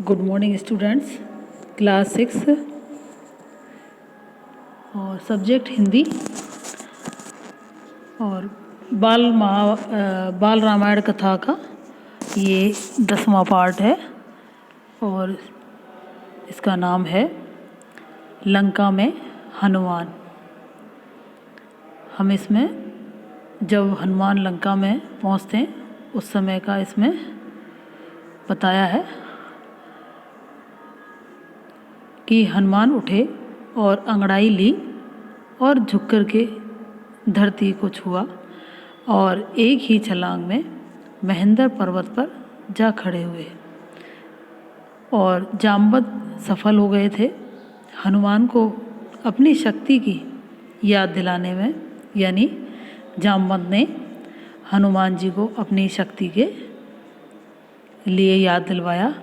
Good morning students. Class 6 और subject Hindi और बाल रामायण कथा का ये 10वां पार्ट है और इसका नाम है लंका में हनुमान। हम इसमें जब हनुमान लंका में पहुंचते हैं उस समय का इसमें बताया है कि हनुमान उठे और अंगड़ाई ली और झुक कर के धरती को छुआ और एक ही छलांग में महेंद्र पर्वत पर जा खड़े हुए और जामवंत सफल हो गए थे हनुमान को अपनी शक्ति की याद दिलाने में। यानी जामवंत ने हनुमान जी को अपनी शक्ति के लिए याद दिलवाया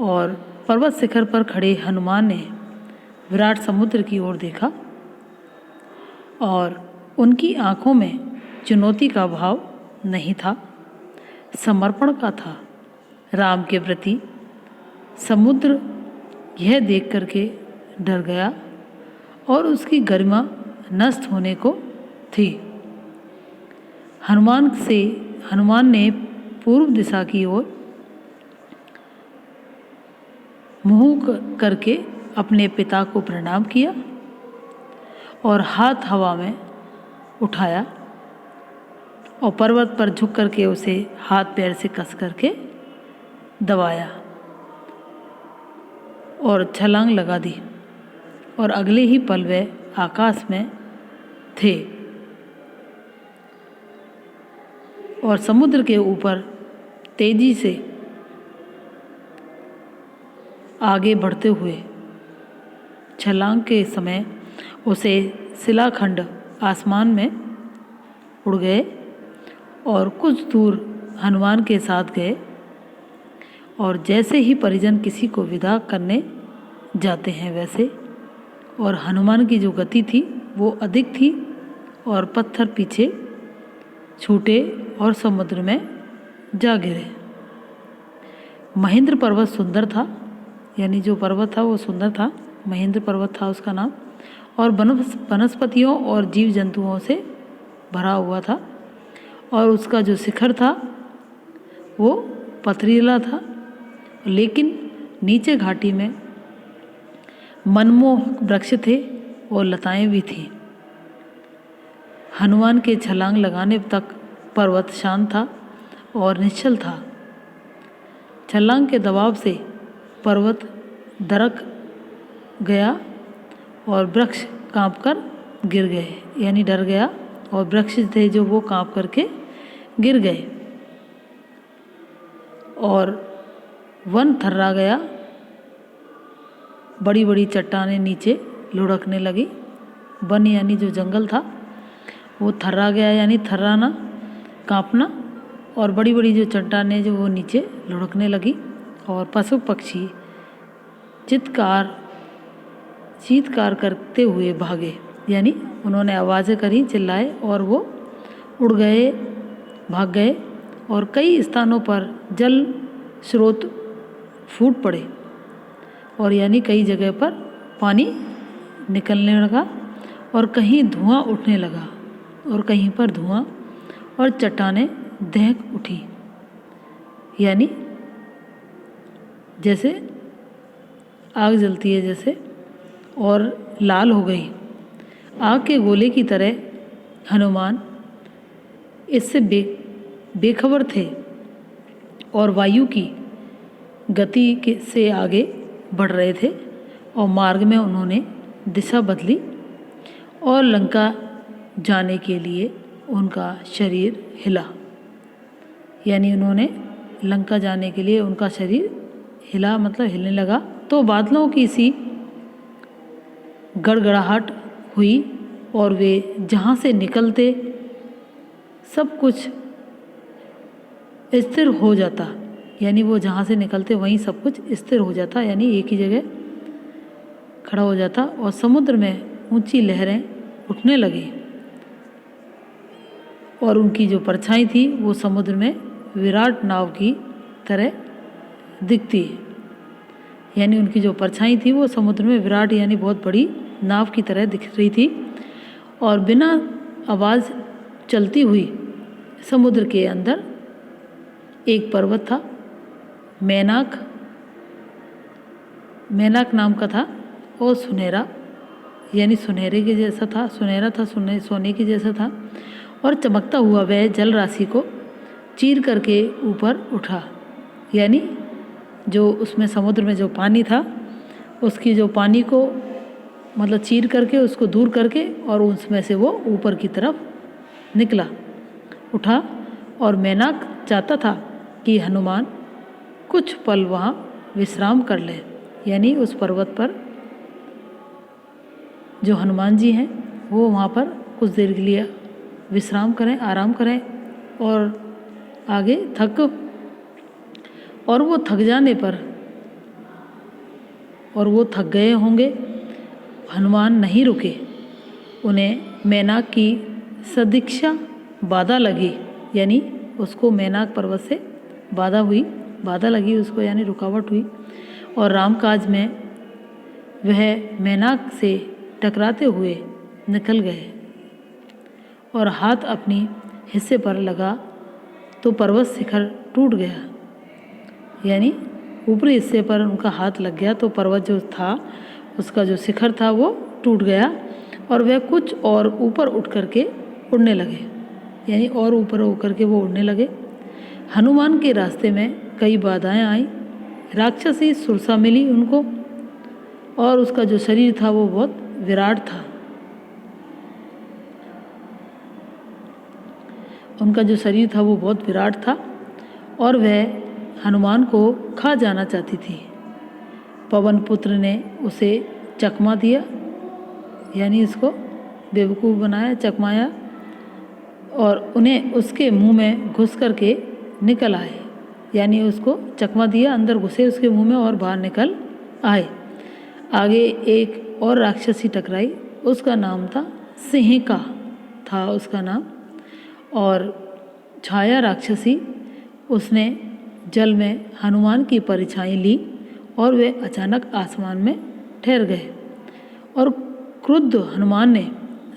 और पर्वत शिखर पर खड़े हनुमान ने विराट समुद्र की ओर देखा और उनकी आंखों में चुनौती का भाव नहीं था, समर्पण का था राम के प्रति। समुद्र यह देख करके डर गया और उसकी गरिमा नष्ट होने को थी। हनुमान ने पूर्व दिशा की ओर मुंह करके अपने पिता को प्रणाम किया और हाथ हवा में उठाया और पर्वत पर झुक करके उसे हाथ पैर से कस करके दबाया और छलांग लगा दी और अगले ही पल वे आकाश में थे और समुद्र के ऊपर तेजी से आगे बढ़ते हुए छलांग के समय उसे शिलाखंड आसमान में उड़ गए और कुछ दूर हनुमान के साथ गए और जैसे ही परिजन किसी को विदा करने जाते हैं वैसे, और हनुमान की जो गति थी वो अधिक थी और पत्थर पीछे छूटे और समुद्र में जा गिरे। महेंद्र पर्वत सुंदर था, यानी जो पर्वत था वो सुंदर था, महेंद्र पर्वत था उसका नाम, और वनस्पतियों और जीव जंतुओं से भरा हुआ था और उसका जो शिखर था वो पथरीला था, लेकिन नीचे घाटी में मनमोहक वृक्ष थे और लताएं भी थीं। हनुमान के छलांग लगाने तक पर्वत शांत था और निश्चल था। छलांग के दबाव से पर्वत दरक गया और वृक्ष कांपकर गिर गए, यानी डर गया और वृक्ष थे जो वो कांप करके गिर गए और वन थर्रा गया। बड़ी बड़ी चट्टानें नीचे लुढ़कने लगी। वन यानी जो जंगल था वो थर्रा गया, यानी थर्राना, कांपना, और बड़ी बड़ी जो चट्टानें जो वो नीचे लुढ़कने लगी और पशु पक्षी चीत्कार करते हुए भागे, यानी उन्होंने आवाज़ें करी, चिल्लाए और वो उड़ गए, भाग गए और कई स्थानों पर जल स्रोत फूट पड़े और यानी कई जगह पर पानी निकलने लगा और कहीं धुआं उठने लगा और कहीं पर धुआं और चट्टानें दहक उठी, यानी जैसे आग जलती है जैसे, और लाल हो गई आग के गोले की तरह। हनुमान इससे बेखबर थे और वायु की गति से आगे बढ़ रहे थे और मार्ग में उन्होंने दिशा बदली और लंका जाने के लिए उनका शरीर हिला, यानी उन्होंने लंका जाने के लिए उनका शरीर हिला, मतलब हिलने लगा। तो बादलों की सी गड़गड़ाहट हुई और वे जहाँ से निकलते सब कुछ स्थिर हो जाता, यानी वो जहाँ से निकलते वहीं सब कुछ स्थिर हो जाता, यानी एक ही जगह खड़ा हो जाता और समुद्र में ऊंची लहरें उठने लगी और उनकी जो परछाई थी वो समुद्र में विराट नाव की तरह दिखती। यानी उनकी जो परछाई थी वो समुद्र में विराट यानी बहुत बड़ी नाव की तरह दिख रही थी। और बिना आवाज़ चलती हुई समुद्र के अंदर एक पर्वत था, मैनाक नाम का था, और सुनहरा यानी सुनहरे के जैसा था, सुनहरा था, सोने के जैसा था। और चमकता हुआ वह जल राशि को चीर करके ऊपर उठा, यानी जो उसमें समुद्र में जो पानी था उसकी जो पानी को मतलब चीर करके उसको दूर करके और उसमें से वो ऊपर की तरफ निकला, उठा। और मैनाक चाहता था कि हनुमान कुछ पल वहाँ विश्राम कर ले, यानी उस पर्वत पर जो हनुमान जी हैं वो वहाँ पर कुछ देर के लिए विश्राम करें, आराम करें और आगे और वो थक जाने पर और वो थक गए होंगे, हनुमान नहीं रुके। उन्हें मैनाक की सदीक्षा बाधा लगी, यानी उसको मैनाक पर्वत से बाधा लगी उसको, यानी रुकावट हुई। और रामकाज में वह मैनाक से टकराते हुए निकल गए और हाथ अपनी हिस्से पर लगा तो पर्वत शिखर टूट गया, यानी ऊपरी हिस्से पर उनका हाथ लग गया तो पर्वत जो था उसका जो शिखर था वो टूट गया और वह कुछ और ऊपर उठ करके उड़ने लगे, यानी और ऊपर होकर के वो उड़ने लगे। हनुमान के रास्ते में कई बाधाएं आई, राक्षसी सुरसा मिली उनको और उसका जो शरीर था वो बहुत विराट था। उनका जो शरीर था वो बहुत विराट था और वह हनुमान को खा जाना चाहती थी। पवन पुत्र ने उसे चकमा दिया, यानी इसको बेवकूफ़ बनाया, चकमाया और उन्हें उसके मुंह में घुस करके निकल आए, यानी उसको चकमा दिया, अंदर घुसे उसके मुंह में और बाहर निकल आए। आगे एक और राक्षसी टकराई, उसका नाम था सिंहिका था उसका नाम, और छाया राक्षसी उसने जल में हनुमान की परछाई ली और वे अचानक आसमान में ठहर गए और क्रुद्ध हनुमान ने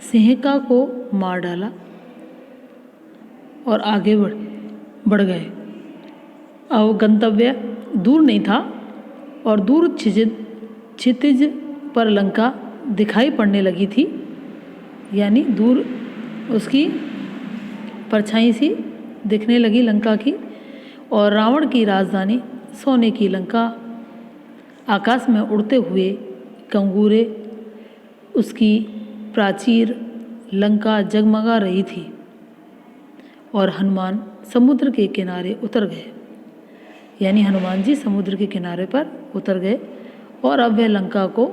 सिंहिका को मार डाला और आगे बढ़ गए। अब गंतव्य दूर नहीं था और दूर क्षितिज पर लंका दिखाई पड़ने लगी थी, यानी दूर उसकी परछाई सी दिखने लगी लंका की। और रावण की राजधानी सोने की लंका, आकाश में उड़ते हुए कंगूरे, उसकी प्राचीर लंका जगमगा रही थी और हनुमान समुद्र के किनारे उतर गए, यानी हनुमान जी समुद्र के किनारे पर उतर गए और अब वह लंका को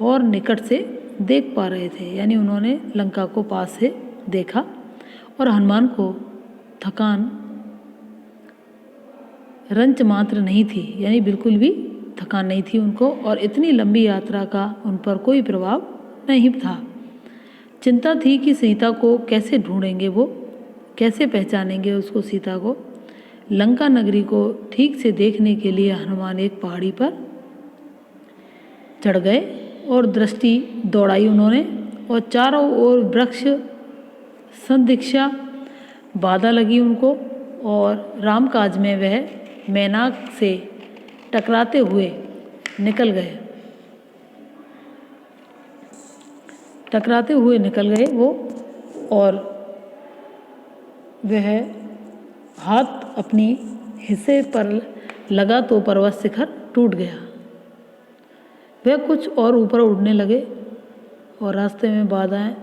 और निकट से देख पा रहे थे, यानी उन्होंने लंका को पास से देखा और हनुमान को थकान रंच मात्र नहीं थी, यानी बिल्कुल भी थकान नहीं थी उनको और इतनी लंबी यात्रा का उन पर कोई प्रभाव नहीं था। चिंता थी कि सीता को कैसे ढूंढेंगे, वो कैसे पहचानेंगे उसको, सीता को। लंका नगरी को ठीक से देखने के लिए हनुमान एक पहाड़ी पर चढ़ गए और दृष्टि दौड़ाई उन्होंने और चारों ओर वृक्ष संदीक्षा बाधा लगी उनको और रामकाज में वह मैनाक से टकराते हुए निकल गए वो, और वह हाथ अपनी हिस्से पर लगा तो पर्वत शिखर टूट गया। वह कुछ और ऊपर उड़ने लगे और रास्ते में बाधाएं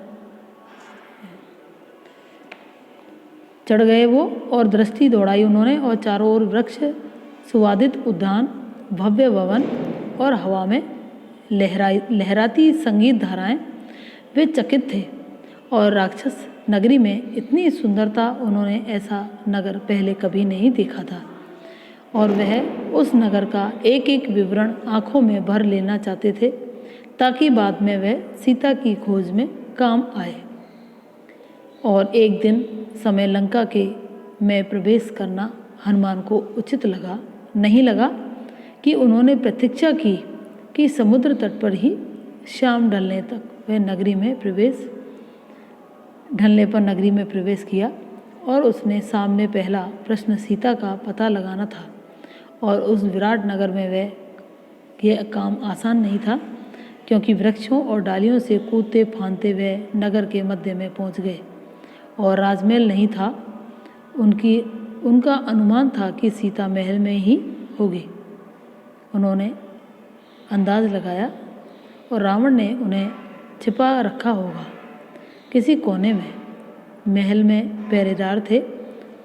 चढ़ गए वो और दृष्टि दौड़ाई उन्होंने और चारों ओर वृक्ष, सुवादित उद्यान, भव्य भवन और हवा में लहराती संगीत धाराएं, वे चकित थे। और राक्षस नगरी में इतनी सुंदरता, उन्होंने ऐसा नगर पहले कभी नहीं देखा था और वह उस नगर का एक एक विवरण आँखों में भर लेना चाहते थे ताकि बाद में वह सीता की खोज में काम आए। और एक दिन समय लंका में प्रवेश करना हनुमान को उचित नहीं लगा कि उन्होंने प्रतीक्षा की कि समुद्र तट पर ही शाम ढलने पर नगरी में प्रवेश किया और उसने सामने पहला प्रश्न सीता का पता लगाना था। और उस विराट नगर में यह काम आसान नहीं था, क्योंकि वृक्षों और डालियों से कूदते फांदते वे नगर के मध्य में पहुंच गए और राजमहल नहीं था। उनका अनुमान था कि सीता महल में ही होगी। उन्होंने अंदाज लगाया और रावण ने उन्हें छिपा रखा होगा किसी कोने में। महल में पहरेदार थे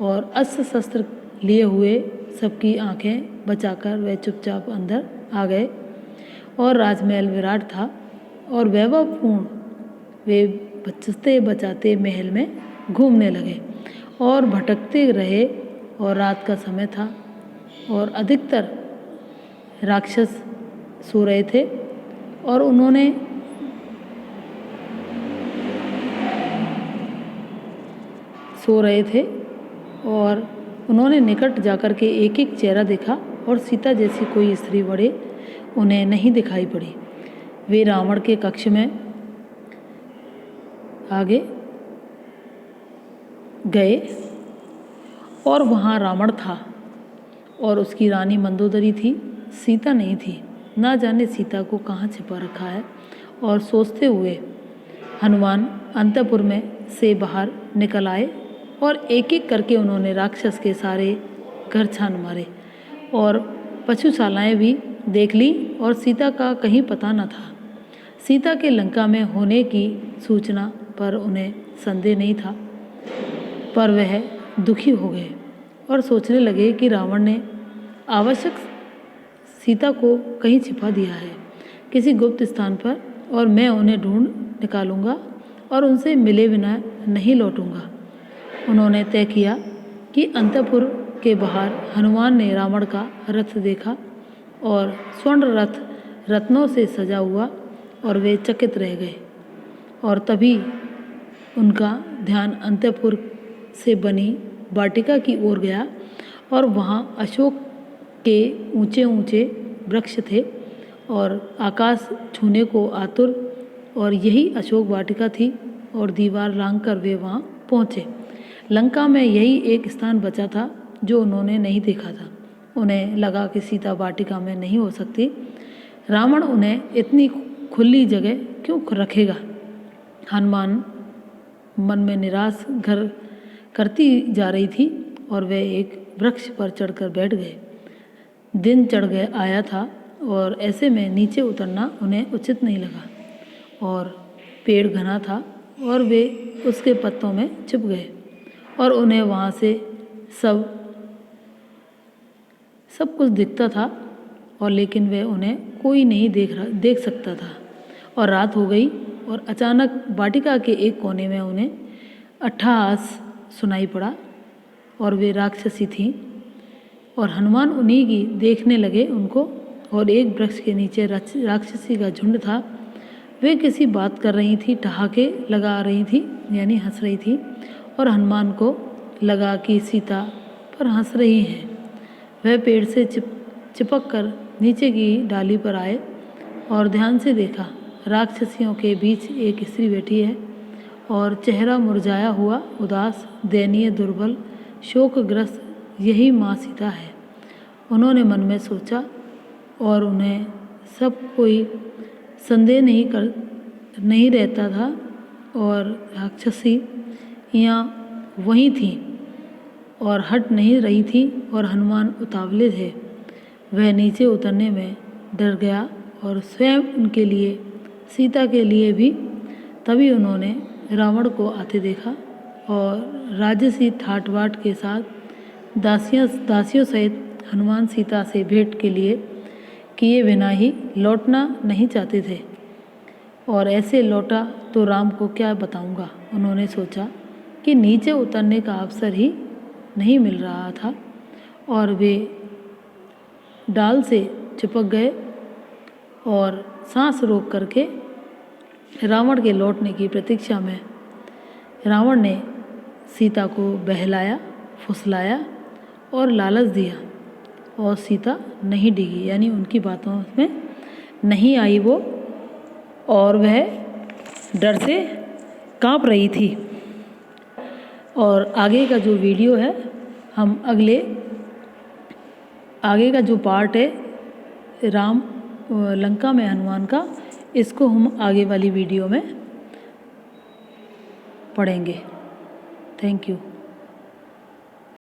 और अस्त्र शस्त्र लिए हुए सबकी आंखें बचाकर वे चुपचाप अंदर आ गए और राजमहल विराट था और वैभवपूर्ण। वे बचते बचाते महल में घूमने लगे और भटकते रहे और रात का समय था और अधिकतर राक्षस सो रहे थे और उन्होंने निकट जाकर के एक एक चेहरा देखा और सीता जैसी कोई स्त्री बड़े उन्हें नहीं दिखाई पड़ी। वे रावण के कक्ष में आगे गए और वहाँ रावण था और उसकी रानी मंदोदरी थी। सीता नहीं थी। ना जाने सीता को कहाँ छिपा रखा है। और सोचते हुए हनुमान अंतपुर में से बाहर निकल आए और एक एक करके उन्होंने राक्षस के सारे घर छान मारे और पशुशालाएं भी देख ली और सीता का कहीं पता न था। सीता के लंका में होने की सूचना पर उन्हें संदेह नहीं था, पर वह दुखी हो गए और सोचने लगे कि रावण ने आवश्यक सीता को कहीं छिपा दिया है किसी गुप्त स्थान पर, और मैं उन्हें ढूंढ निकालूंगा और उनसे मिले बिना नहीं लौटूंगा। उन्होंने तय किया कि अंतपुर के बाहर हनुमान ने रावण का रथ देखा और स्वर्ण रथ रत्नों से सजा हुआ और वे चकित रह गए। और तभी उनका ध्यान अंतपुर से बनी वाटिका की ओर गया और वहाँ अशोक के ऊंचे ऊंचे वृक्ष थे और आकाश छूने को आतुर, और यही अशोक वाटिका थी और दीवार लांघकर वे वहाँ पहुँचे। लंका में यही एक स्थान बचा था जो उन्होंने नहीं देखा था। उन्हें लगा कि सीता वाटिका में नहीं हो सकती। रावण उन्हें इतनी खुली जगह क्यों रखेगा। हनुमान मन में निराश घर करती जा रही थी और वे एक वृक्ष पर चढ़कर बैठ गए। दिन चढ़ गए आया था और ऐसे में नीचे उतरना उन्हें उचित नहीं लगा और पेड़ घना था और वे उसके पत्तों में छिप गए और उन्हें वहाँ से सब कुछ दिखता था और लेकिन वे उन्हें कोई नहीं देख सकता था। और रात हो गई और अचानक वाटिका के एक कोने में उन्हें अट्टहास सुनाई पड़ा और वे राक्षसी थीं और हनुमान उन्हीं की देखने लगे उनको। और एक वृक्ष के नीचे राक्षसी का झुंड था। वे किसी बात कर रही थी, ठहाके लगा रही थी, यानी हंस रही थी, और हनुमान को लगा कि सीता पर हंस रही हैं। वह पेड़ से चिपक कर नीचे की डाली पर आए और ध्यान से देखा। राक्षसियों के बीच एक स्त्री बैठी है और चेहरा मुरझाया हुआ, उदास, दयनीय, दुर्बल, शोकग्रस्त, यही माँ सीता है। उन्होंने मन में सोचा और उन्हें सब कोई संदेह नहीं रहता था और राक्षसी यहाँ वहीं थी और हट नहीं रही थी और हनुमान उतावले थे। वह नीचे उतरने में डर गया और स्वयं उनके लिए, सीता के लिए भी। तभी उन्होंने रावण को आते देखा और राजसी ठाट बाट के साथ दासियों सहित हनुमान सीता से भेंट के लिए किए बिना ही लौटना नहीं चाहते थे। और ऐसे लौटा तो राम को क्या बताऊंगा। उन्होंने सोचा कि नीचे उतरने का अवसर ही नहीं मिल रहा था और वे डाल से चिपक गए और सांस रोक करके रावण के लौटने की प्रतीक्षा में रावण ने सीता को बहलाया, फुसलाया और लालच दिया और सीता नहीं डिगी, यानी उनकी बातों में नहीं आई वो, और वह डर से कांप रही थी। और आगे का जो वीडियो है, हम आगे का जो पार्ट है राम लंका में हनुमान का, इसको हम आगे वाली वीडियो में पढ़ेंगे। Thank you.